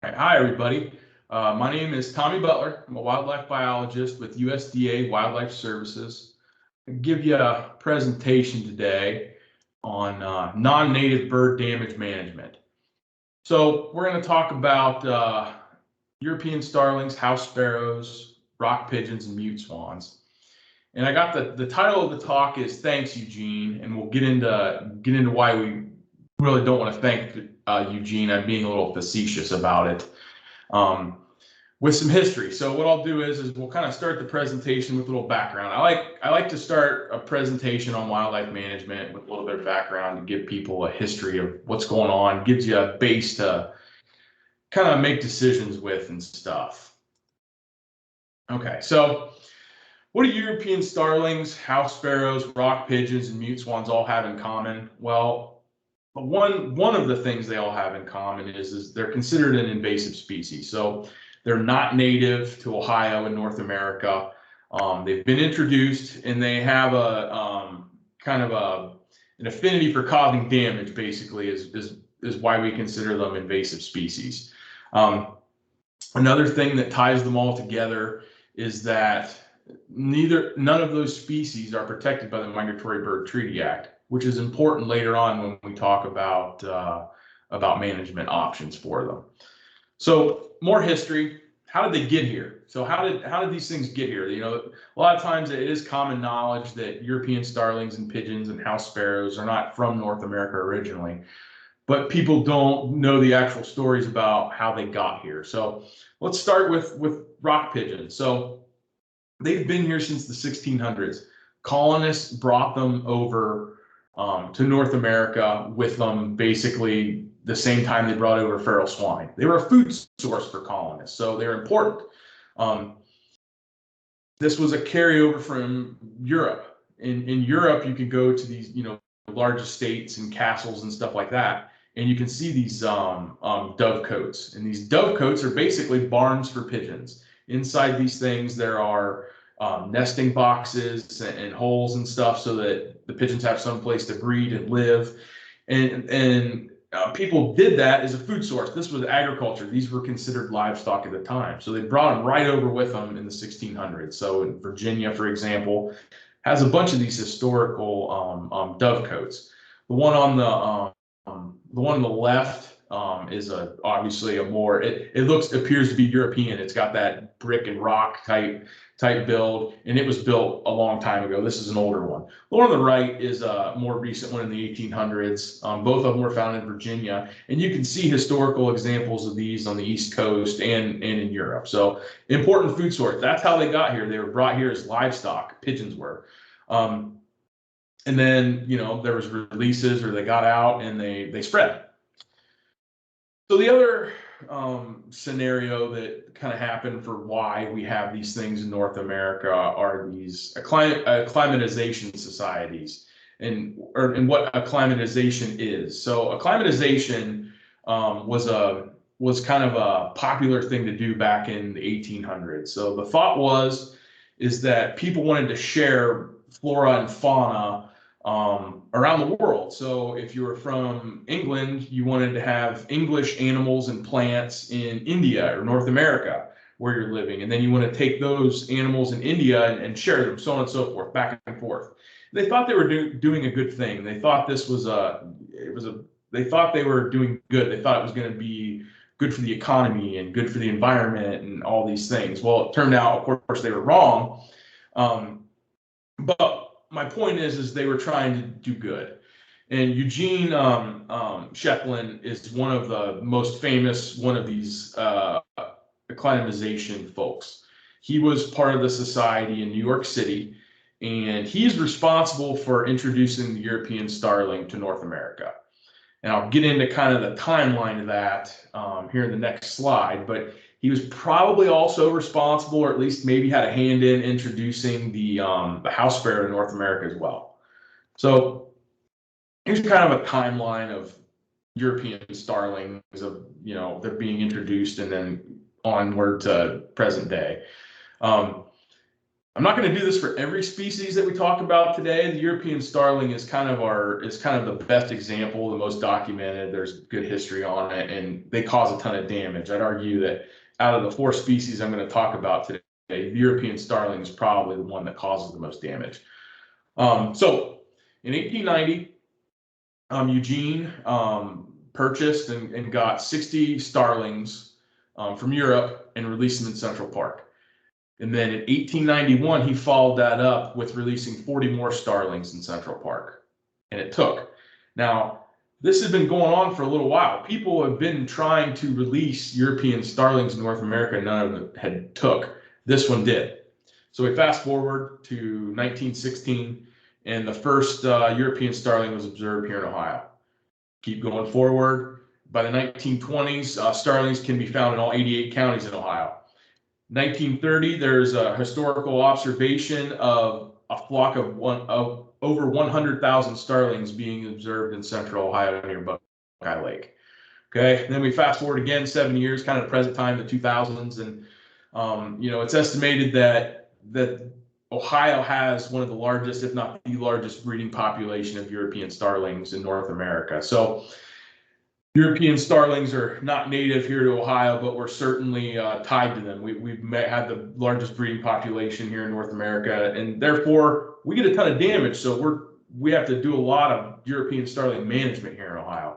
Hi, everybody. My name is Tommy Butler. I'm a wildlife biologist with USDA Wildlife Services. I'll give you a presentation today on non-native bird damage management. So we're going to talk about European starlings, house sparrows, rock pigeons, and mute swans. And I got the title of the talk is "Thanks, Eugene," and we'll get into why we really don't want to thank Eugene. I'm being a little facetious about it. With some history. So what I'll do is we'll kind of start the presentation with a little background. I like to start a presentation on wildlife management with a little bit of background to give people a history of what's going on, gives you a base to kind of make decisions with and stuff. Okay, so what do European starlings, house sparrows, rock pigeons, and mute swans all have in common? Well, one of the things they all have in common is they're considered an invasive species. So they're not native to Ohio and North America. They've been introduced, and they have a kind of an affinity for causing damage. Basically, is why we consider them invasive species. Another thing that ties them all together is that none of those species are protected by the Migratory Bird Treaty Act, which is important later on when we talk about management options for them. So more history. How did they get here? So how did these things get here? You know, a lot of times it is common knowledge that European starlings and pigeons and house sparrows are not from North America originally, but people don't know the actual stories about how they got here. So let's start with rock pigeons. So they've been here since the 1600s. Colonists brought them over to North America with them basically the same time they brought over feral swine. They were a food source for colonists, so they're important. This was a carryover from Europe. In Europe, you can go to these, large estates and castles and stuff like that, and you can see these dovecotes. And these dovecotes are basically barns for pigeons. Inside these things, there are nesting boxes and holes and stuff so that the pigeons have some place to breed and live. And people did that as a food source. This was agriculture. These were considered livestock at the time. So they brought them right over with them in the 1600s. So in Virginia, for example, has a bunch of these historical dovecotes. The one on the left is obviously a more appears to be European. It's got that brick and rock type build, and it was built a long time ago. This is an older one. The one on the right is a more recent one in the 1800s. Both of them were found in Virginia, and you can see historical examples of these on the East Coast and in Europe. So important food source. That's how they got here. They were brought here as livestock. Pigeons were. And then, there was releases, or they got out and they spread. So the other scenario that kind of happened for why we have these things in North America are these acclimatization societies, and what acclimatization is. So acclimatization was kind of a popular thing to do back in the 1800s. So the thought is that people wanted to share flora and fauna around the world. So if you were from England, you wanted to have English animals and plants in India or North America where you're living. And then you want to take those animals in India and share them, so on and so forth, back and forth. They thought they were doing a good thing. They thought they thought they were doing good. They thought it was going to be good for the economy and good for the environment and all these things. Well, it turned out, of course, they were wrong. But my point is they were trying to do good. And Eugene Shefflin is one of the most famous one of these acclimatization folks. He was part of the society in New York City, and he's responsible for introducing the European starling to North America. And I'll get into kind of the timeline of that here in the next slide, but he was probably also responsible, or at least maybe had a hand in introducing the house sparrow to North America as well. So here's kind of a timeline of European starlings of, they're being introduced and then onward to present day. I'm not going to do this for every species that we talk about today. The European starling is kind of the best example, the most documented. There's good history on it, and they cause a ton of damage. I'd argue that out of the 4 species I'm going to talk about today, the European starling is probably the one that causes the most damage. So in 1890, Eugene purchased and got 60 starlings from Europe and released them in Central Park. And then in 1891, he followed that up with releasing 40 more starlings in Central Park. And it took. Now, this has been going on for a little while. People have been trying to release European starlings in North America. None of them had took. This one did. So we fast forward to 1916, and the first European starling was observed here in Ohio. Keep going forward. By the 1920s, starlings can be found in all 88 counties in Ohio. 1930, there's a historical observation of a flock of over 100,000 starlings being observed in central Ohio near Buckeye Lake. Okay, and then we fast forward again 7 years, kind of the present time, the 2000s, and it's estimated that Ohio has one of the largest, if not the largest, breeding population of European starlings in North America. So European starlings are not native here to Ohio, but we're certainly tied to them. We've had the largest breeding population here in North America, and therefore we get a ton of damage. So we have to do a lot of European starling management here in Ohio.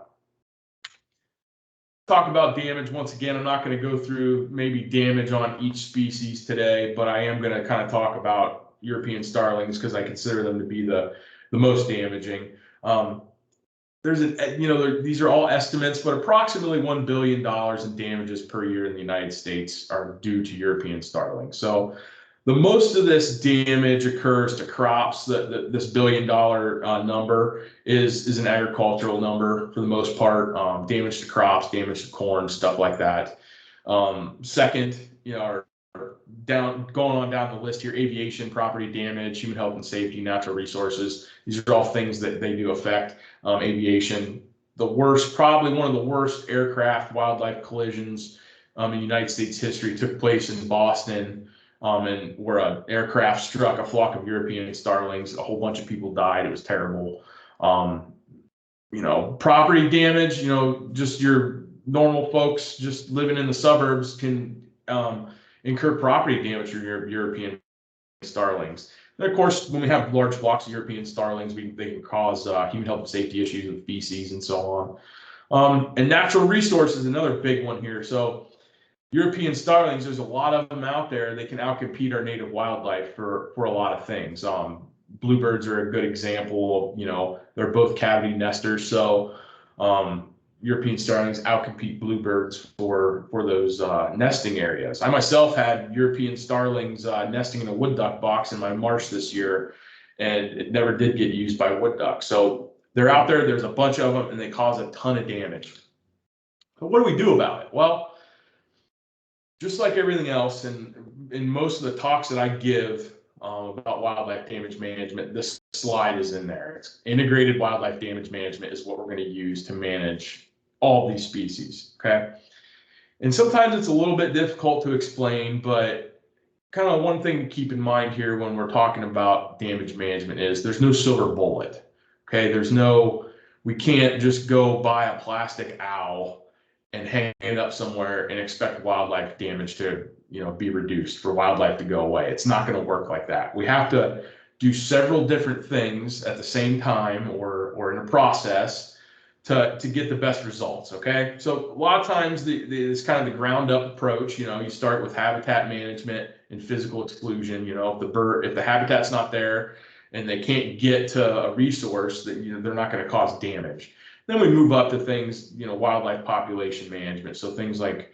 Talk about damage once again. I'm not going to go through maybe damage on each species today, but I am going to kind of talk about European starlings because I consider them to be the most damaging. These are all estimates, but approximately $1 billion in damages per year in the United States are due to European starlings. So the most of this damage occurs to crops. This $1 billion number is an agricultural number for the most part. Damage to crops, damage to corn, stuff like that. Second, going on down the list here, aviation, property damage, human health and safety, natural resources. These are all things that they do affect. Aviation, probably one of the worst aircraft wildlife collisions in United States history took place in Boston, and where an aircraft struck a flock of European starlings. A whole bunch of people died. It was terrible. Property damage, just your normal folks just living in the suburbs can incur property damage from your European starlings. And of course, when we have large flocks of European starlings, they can cause human health and safety issues with feces and so on. And natural resources, another big one here. So European starlings, there's a lot of them out there. They can outcompete our native wildlife for a lot of things. Bluebirds are a good example of, they're both cavity nesters. So European starlings outcompete bluebirds for those nesting areas. I myself had European starlings nesting in a wood duck box in my marsh this year, and it never did get used by wood ducks. So they're out there, there's a bunch of them, and they cause a ton of damage. But what do we do about it? Well, just like everything else, and in most of the talks that I give about wildlife damage management, this slide is in there. It's integrated wildlife damage management is what we're going to use to manage all these species, okay? And sometimes it's a little bit difficult to explain, but kind of one thing to keep in mind here when we're talking about damage management is there's no silver bullet, okay? We can't just go buy a plastic owl and hang it up somewhere and expect wildlife damage to, be reduced, for wildlife to go away. It's not going to work like that. We have to do several different things at the same time or in a process to get the best results, okay? So a lot of times it's kind of the ground up approach. You start with habitat management and physical exclusion. If the habitat's not there and they can't get to a resource, that they're not going to cause damage. Then we move up to things, wildlife population management. So things like,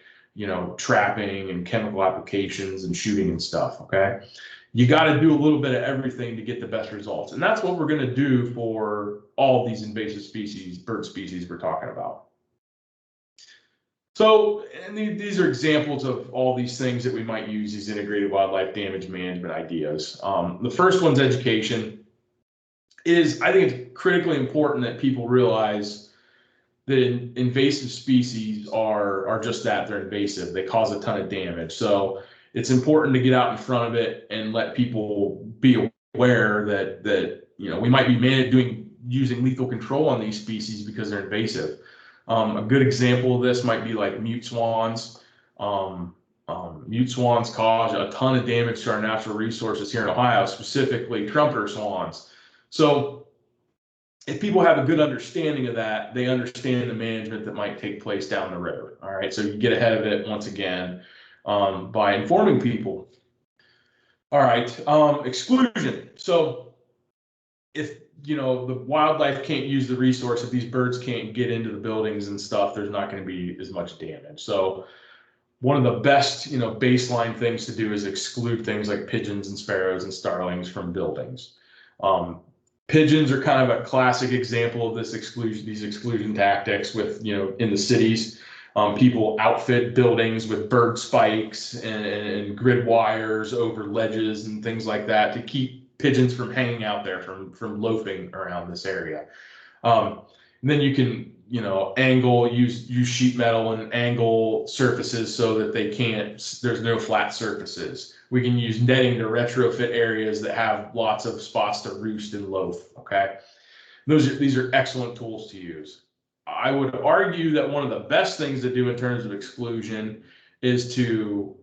trapping and chemical applications and shooting and stuff, okay? You got to do a little bit of everything to get the best results. And that's what we're going to do for all these invasive species, bird species we're talking about. So, and these are examples of all these things that we might use, these integrated wildlife damage management ideas. The first one's education. I think it's critically important that people realize that invasive species are just that. They're invasive. They cause a ton of damage. So it's important to get out in front of it and let people be aware that we might be using lethal control on these species because they're invasive. A good example of this might be like mute swans. Mute swans cause a ton of damage to our natural resources here in Ohio, specifically trumpeter swans. So if people have a good understanding of that, they understand the management that might take place down the road. All right, so you get ahead of it once again by informing people. All right, exclusion. So if the wildlife can't use the resource, if these birds can't get into the buildings and stuff, there's not going to be as much damage. So one of the best baseline things to do is exclude things like pigeons and sparrows and starlings from buildings. Pigeons are kind of a classic example of these exclusion tactics with, in the cities. People outfit buildings with bird spikes and grid wires over ledges and things like that to keep pigeons from hanging out there, from loafing around this area. And then you can, use sheet metal and angle surfaces so that there's no flat surfaces. We can use netting to retrofit areas that have lots of spots to roost and loaf, okay? These are excellent tools to use. I would argue that one of the best things to do in terms of exclusion is to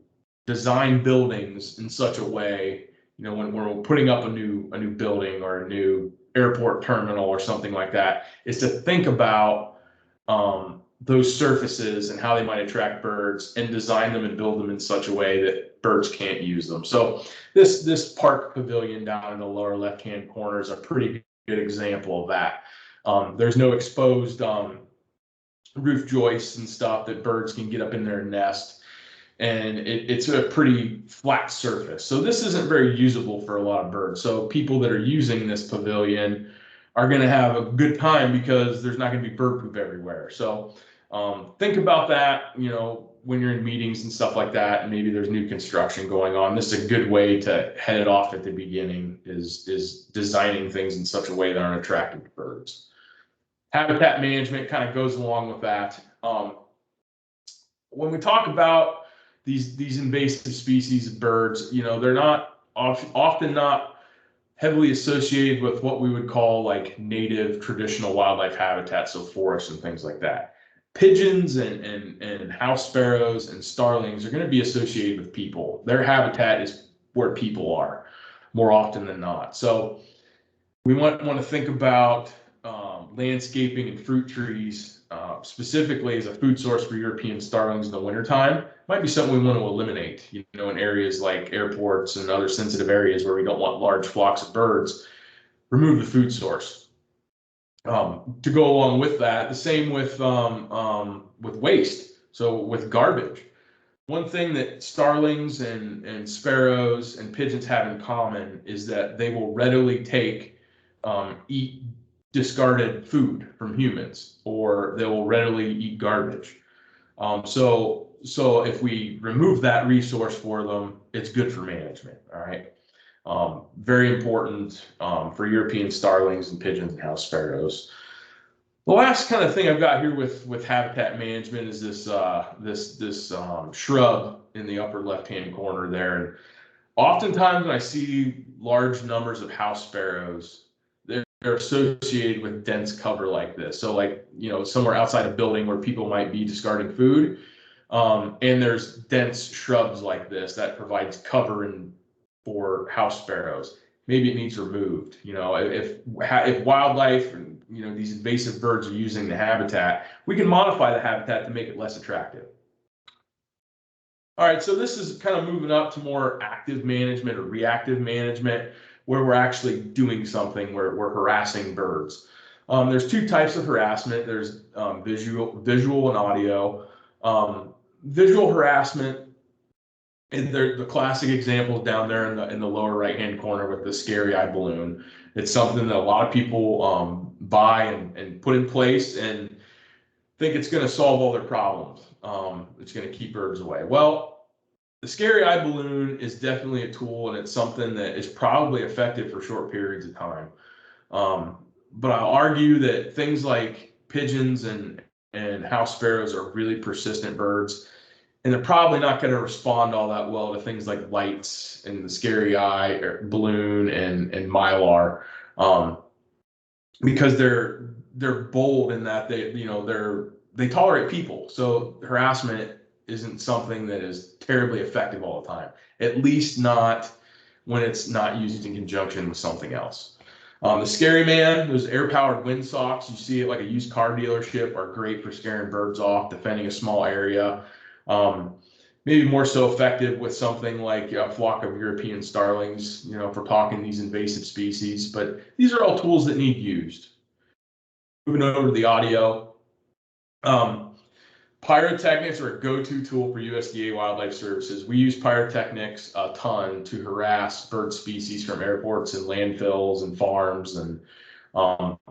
design buildings in such a way, when we're putting up a new building or a new airport terminal or something like that, is to think about those surfaces and how they might attract birds and design them and build them in such a way that birds can't use them. So this park pavilion down in the lower left-hand corner is a pretty good example of that. There's no exposed roof joists and stuff that birds can get up in their nest, and it's a pretty flat surface. So this isn't very usable for a lot of birds. So people that are using this pavilion are going to have a good time because there's not going to be bird poop everywhere. So think about that, when you're in meetings and stuff like that, and maybe there's new construction going on. This is a good way to head it off at the beginning, is designing things in such a way that aren't attractive to birds. Habitat management kind of goes along with that. When we talk about these invasive species of birds, they're not often not heavily associated with what we would call like native traditional wildlife habitats, so forests and things like that. Pigeons and house sparrows and starlings are going to be associated with people. Their habitat is where people are more often than not. So we want to think about landscaping and fruit trees specifically as a food source for European starlings in the wintertime. Might be something we want to eliminate, in areas like airports and other sensitive areas where we don't want large flocks of birds. Remove the food source. To go along with that, the same with waste. So with garbage. One thing that starlings and sparrows and pigeons have in common is that they will readily eat discarded food from humans, or they will readily eat garbage. So if we remove that resource for them, it's good for management. All right. Very important for European starlings and pigeons and house sparrows. The last kind of thing I've got here with habitat management is this shrub in the upper left-hand corner there. And oftentimes when I see large numbers of house sparrows, they're associated with dense cover like this. So like, somewhere outside a building where people might be discarding food, and there's dense shrubs like this that provides cover for house sparrows. Maybe it needs removed. If wildlife and these invasive birds are using the habitat, we can modify the habitat to make it less attractive. All right, so this is kind of moving up to more active management or reactive management, where we're actually doing something, where we're harassing birds. There's two types of harassment. There's visual and audio. Visual harassment, and the classic examples down there in the lower right-hand corner with the scary eye balloon. It's something that a lot of people buy and put in place and think it's going to solve all their problems. It's going to keep birds away. Well, the scary eye balloon is definitely a tool, and it's something that is probably effective for short periods of time. But I'll argue that things like pigeons and house sparrows are really persistent birds, and they're probably not going to respond all that well to things like lights and the scary eye or balloon and mylar, because they're bold in that they tolerate people. So harassment isn't something that is terribly effective all the time, at least not when it's not used in conjunction with something else. The scary man, those air-powered windsocks, you see it like a used car dealership, are great for scaring birds off, defending a small area. Maybe more so effective with something like a flock of European starlings, if we're talking these invasive species. But these are all tools that need used. Moving over to the audio. Pyrotechnics are a go-to tool for USDA Wildlife Services. We use pyrotechnics a ton to harass bird species from airports and landfills and farms and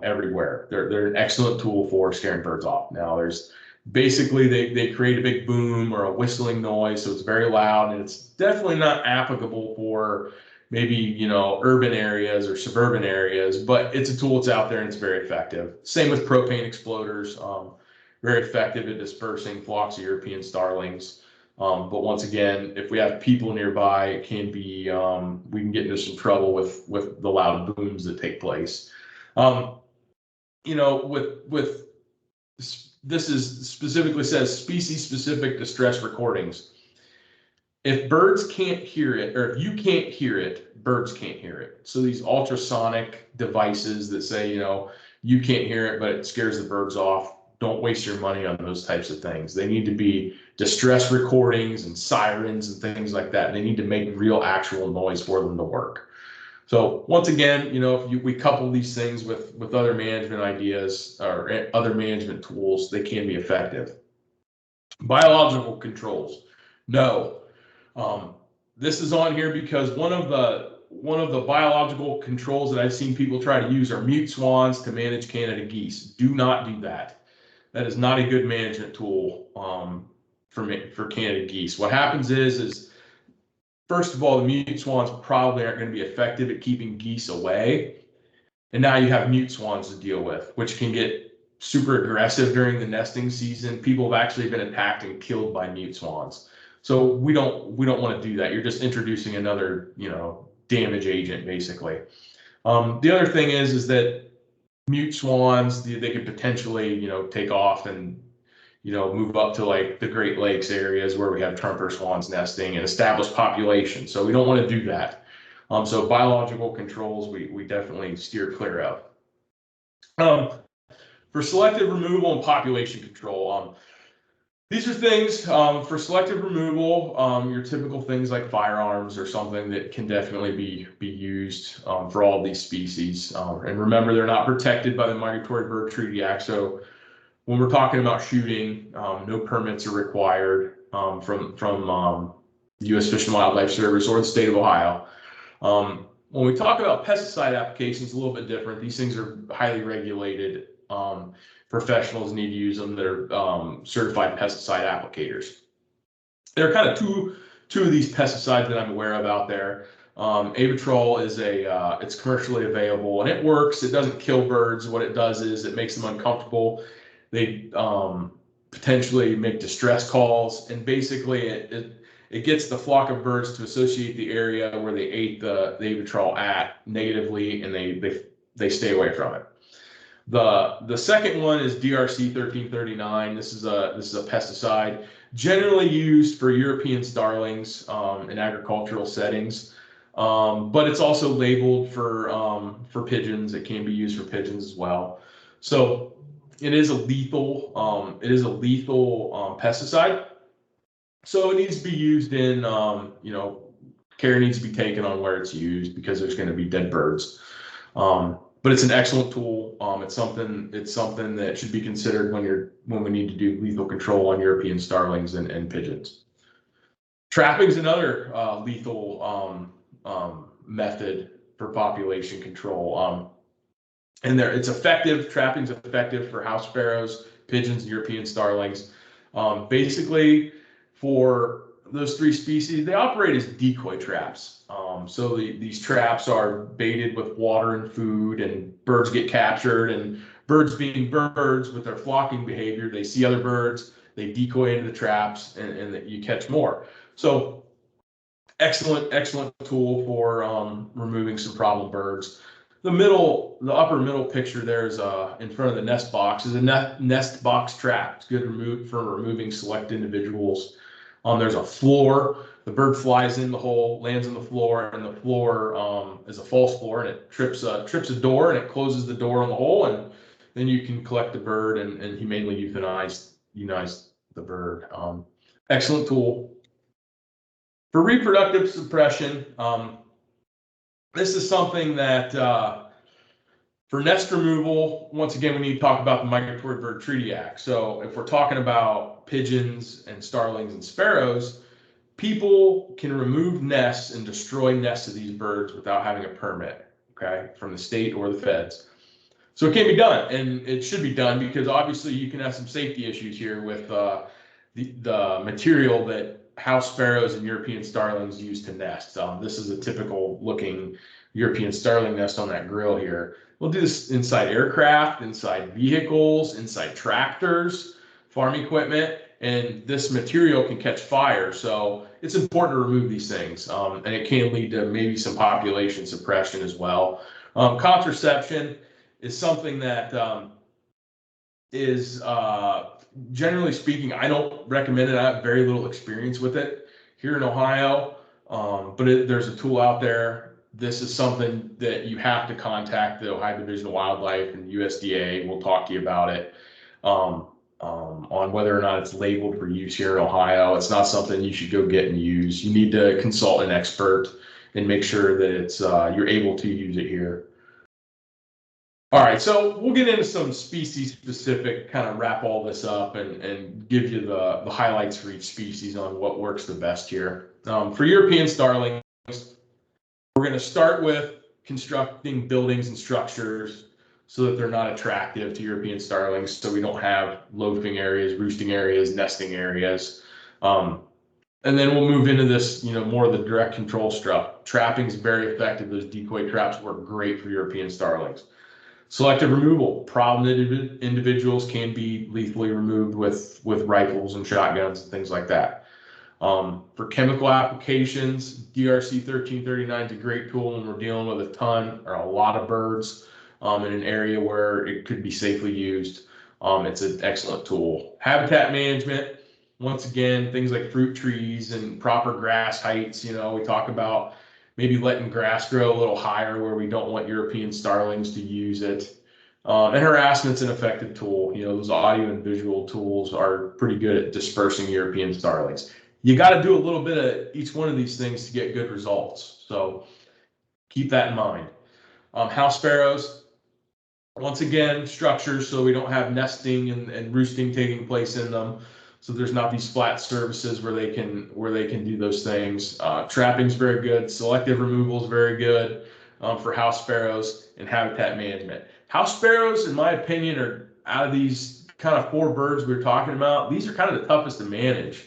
everywhere. They're an excellent tool for scaring birds off. Now, there's basically they create a big boom or a whistling noise, so it's very loud, and it's definitely not applicable for maybe urban areas or suburban areas, but it's a tool that's out there and it's very effective. Same with propane exploders. Very effective at dispersing flocks of European starlings. But once again, if we have people nearby, it can be we can get into some trouble with the loud booms that take place. With this is specifically says species-specific distress recordings. If birds can't hear it, or if you can't hear it, birds can't hear it. So these ultrasonic devices that say, you can't hear it, but it scares the birds off, don't waste your money on those types of things. They need to be distress recordings and sirens and things like that. And they need to make real actual noise for them to work. So once again, if we couple these things with other management ideas or other management tools, they can be effective. Biological controls. No. This is on here because one of the biological controls that I've seen people try to use are mute swans to manage Canada geese. Do not do that. That is not a good management tool for Canada geese. What happens is first of all, the mute swans probably aren't going to be effective at keeping geese away. And now you have mute swans to deal with, which can get super aggressive during the nesting season. People have actually been attacked and killed by mute swans. So we don't want to do that. You're just introducing another, damage agent, basically. The other thing is that mute swans, they could potentially, take off and, move up to like the Great Lakes areas where we have trumpeter swans nesting and establish population. So we don't want to do that. So biological controls, we definitely steer clear of. For selective removal and population control, these are things for selective removal, your typical things like firearms or something that can definitely be used for all these species. And remember, they're not protected by the Migratory Bird Treaty Act. So when we're talking about shooting, no permits are required from the U.S. Fish and Wildlife Service or the state of Ohio. When we talk about pesticide applications, a little bit different. These things are highly regulated. Professionals need to use them that are certified pesticide applicators. There are kind of two of these pesticides that I'm aware of out there. Avitrol is it's commercially available and it works. It doesn't kill birds. What it does is it makes them uncomfortable. They potentially make distress calls, and basically it gets the flock of birds to associate the area where they ate the Avitrol at negatively, and they stay away from it. The second one is DRC 1339. This is a pesticide generally used for European starlings in agricultural settings, but it's also labeled for pigeons. It can be used for pigeons as well. So it is a lethal pesticide. So it needs to be used in care needs to be taken on where it's used because there's going to be dead birds. But it's an excellent tool. It's something that should be considered when we need to do lethal control on European starlings and pigeons. Trapping is another lethal method for population control. And it's effective. Trapping is effective for house sparrows, pigeons, and European starlings. Basically, for those three species, they operate as decoy traps. So these traps are baited with water and food, and birds get captured. And birds being birds with their flocking behavior, they see other birds, they decoy into the traps, and that you catch more. So excellent tool for removing some problem birds. The upper middle picture there is in front of the nest box is a nest box trap. It's good for removing select individuals. There's a floor. The bird flies in the hole, lands on the floor, and the floor is a false floor, and it trips a door, and it closes the door on the hole, and then you can collect the bird and humanely euthanize the bird. Excellent tool. For reproductive suppression, this is something that for nest removal, once again, we need to talk about the Migratory Bird Treaty Act. So if we're talking about pigeons and starlings and sparrows, people can remove nests and destroy nests of these birds without having a permit, okay, from the state or the feds. So it can be done, and it should be done, because obviously you can have some safety issues here with the material that house sparrows and European starlings use to nest. This is a typical looking European starling nest on that grill here. We'll do this inside aircraft, inside vehicles, inside tractors, farm equipment, and this material can catch fire. So it's important to remove these things, and it can lead to maybe some population suppression as well. Contraception is something that is generally speaking, I don't recommend it. I have very little experience with it here in Ohio, but there's a tool out there. This is something that you have to contact the Ohio Division of Wildlife and USDA. We'll talk to you about it on whether or not it's labeled for use here in Ohio. It's not something you should go get and use. You need to consult an expert and make sure that it's you're able to use it here. All right, so we'll get into some species specific, kind of wrap all this up and give you the highlights for each species on what works the best here. For European starlings, we're going to start with constructing buildings and structures so that they're not attractive to European starlings, so we don't have loafing areas, roosting areas, nesting areas. And then we'll move into this, more of the direct control stuff. Trapping is very effective. Those decoy traps work great for European starlings. Selective removal. Problem individuals can be lethally removed with rifles and shotguns and things like that. For chemical applications, DRC 1339 is a great tool when we're dealing with a ton or a lot of birds in an area where it could be safely used. It's an excellent tool. Habitat management. Once again, things like fruit trees and proper grass heights. We talk about maybe letting grass grow a little higher where we don't want European starlings to use it. And harassment's an effective tool. Those audio and visual tools are pretty good at dispersing European starlings. You got to do a little bit of each one of these things to get good results. So keep that in mind. House sparrows, once again, structures so we don't have nesting and roosting taking place in them. So there's not these flat surfaces where they can do those things. Trapping's very good. Selective removal is very good for house sparrows and habitat management. House sparrows, in my opinion, are out of these kind of 4 birds we're talking about. These are kind of the toughest to manage.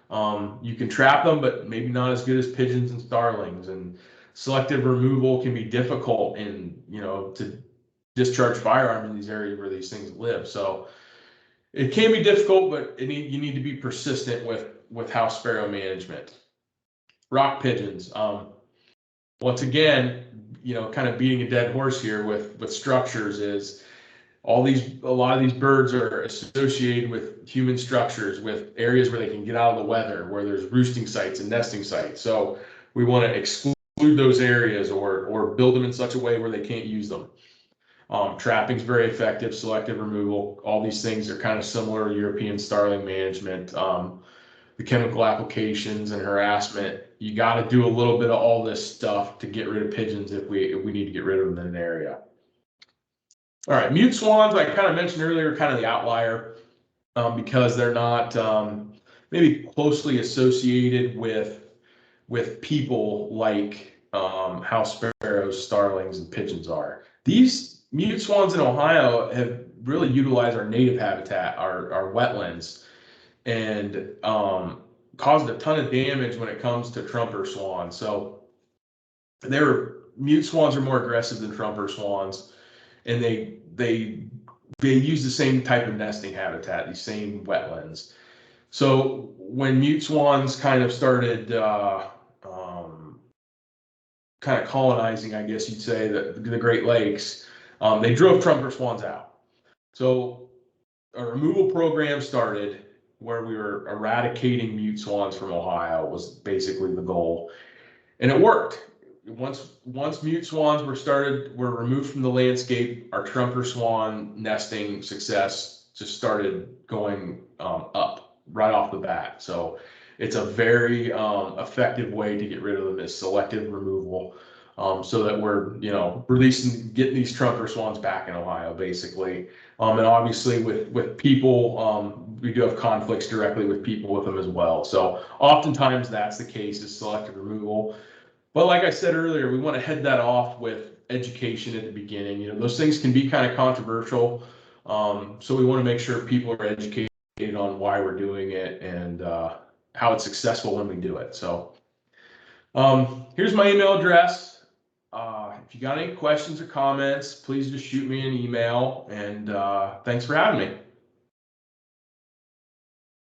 You can trap them, but maybe not as good as pigeons and starlings. And selective removal can be difficult to discharge firearms in these areas where these things live. So it can be difficult, but you need to be persistent with house sparrow management. Rock pigeons. Once again, kind of beating a dead horse here with structures is a lot of these birds are associated with human structures, with areas where they can get out of the weather, where there's roosting sites and nesting sites. So we want to exclude those areas or build them in such a way where they can't use them. Trapping is very effective. Selective removal. All these things are kind of similar to European starling management. The chemical applications and harassment. You got to do a little bit of all this stuff to get rid of pigeons if we need to get rid of them in an area. All right, mute swans, I kind of mentioned earlier, kind of the outlier because they're not maybe closely associated with people like house sparrows, starlings, and pigeons are. These mute swans in Ohio have really utilized our native habitat, our wetlands, and caused a ton of damage when it comes to trumper swans. So mute swans are more aggressive than trumper swans, and they use the same type of nesting habitat, these same wetlands. So when mute swans kind of started kind of colonizing, I guess you'd say, the Great Lakes, they drove trumpeter swans out. So a removal program started where we were eradicating mute swans from Ohio was basically the goal, and it worked. Once mute swans were removed from the landscape, our trumpeter swan nesting success just started going up right off the bat. So it's a very effective way to get rid of them is selective removal, so that we're getting these trumpeter swans back in Ohio basically. And obviously with people, we do have conflicts directly with people with them as well. So oftentimes that's the case is selective removal. But like I said earlier, we want to head that off with education at the beginning. Those things can be kind of controversial. So we want to make sure people are educated on why we're doing it and how it's successful when we do it. So here's my email address. If you got any questions or comments, please just shoot me an email, and thanks for having me.